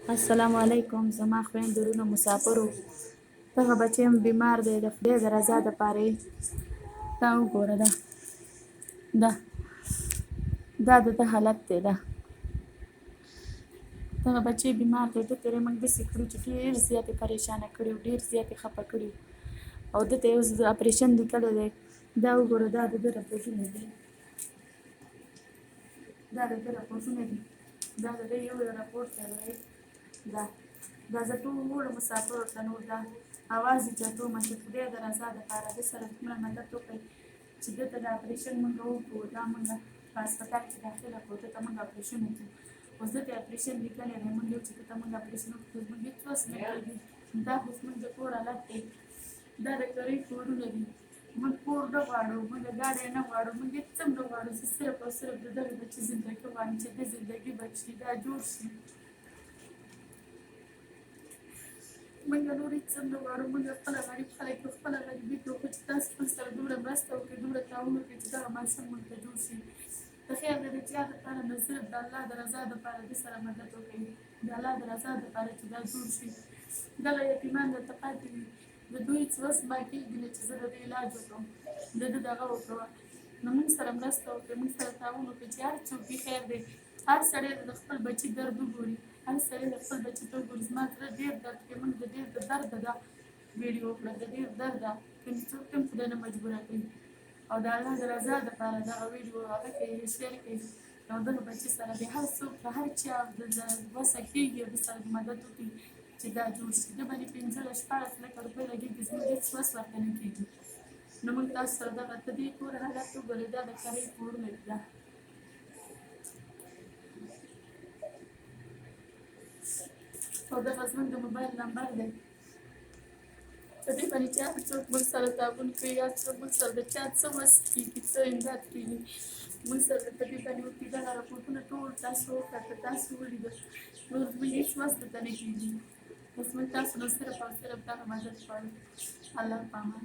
السلام علیکم زما خویندو ورونو مسافرو دغه بچی هم بیمار دی د خدای د رضا دپاره یې دا وګوره دا د ده حالت دی دغه بچی بیمار دی ده ته یې موږ داسې کړو چې ډېر زیات یې پریشانه کړي وو ډېر زیات یې خفه کړي وو او ده ته یې اوس اپریشن لیکلی دی دا وګوره دا د ده رپوټونه دي دا د ده رپوټونه دي دا د ده یو رپوټ دی دا زه ټولو مسافرو ته نور دا اواز اوچتوم چې خدای د رضا دپاره ده سره دومره مدد وکړئ چې ده ته د اپریشن موږ وکړو دا موږ په هسپتال کې داخله کړو ده ته موږ اپریشن وکړو اوس ده ته اپریشن لیکلی دی موږ یو چې ده ته موږ اپریشن وکړو زموږ هېڅ وس نه کېږي دا خو زموږ د کور حالت دی دا د کرۍ کورونه دي موږ کور نه غواړو موږ ګاډی نه غواړو موږ هېڅ هم نه غواړو چې صرف او صرف د دغه بچي زندګي غواړم چې د زندګي بچي دا جوړ شي موږ نور هېڅ هم نه غواړو موږ خپله غریب خلک یو خپله غریبي کوو خو چې تاسو موږ سره دومره مرسته وکړئ دومره تعاون وکړئ چې دغه ماشوم موږ ته جوړ شي د خیر دی د چا دپاره نه صرف د الله د رضا دپاره د سره مدد وکړئ د الله د رضا دپاره چې دا جوړ شي دغه یتیمان درته پاتې وي د دوی هېڅ وس ما کېږي نه چې زه د دې علاج وکړم د ده دغه وکړه نو موږ سره مرسته وکړئ موږ سره تعاون وکړئ چې هر څوک وي خیر دی هر سړی د خپل بچي درد وګوري هر سړی د خپل بچي ته وګوري زما زړه ډېر درد کوي موږ د ډېر د درده دا ویډیو وکړه د ډېر درده کوم څوک هم خدای نه مجبوره کوي او د الله د رضا دپاره دغه ویډیو هغه کوي شیر کوي او دغه بچي سره د هر څوک په هر چا د وسه کېږي او د سره مدد وکړي چې دا جوړ شي ده باندې 15-16 لکه روپۍ لګېږي زموږ هېڅ وس ورته نه کېږي نو موږ تاسو سره دغه د دې کور حالت وګورئ دا د کرۍ کورونه دي او دغه زموږ د موبایل نمبر دی په دې باندې چې هر څوک موږ سره تعاون کوي هر څوک موږ سره د چا څه وس کېږي څه امداد کېږي موږ سره په دې باندې وکړي دغه راپورټونه ټول تاسو وکړه تاسو ولیدل نور زموږ هېڅ وس درته نه کېږي بس موږ تاسو نه صرف او صرف دغه مدد غواړو الله په امان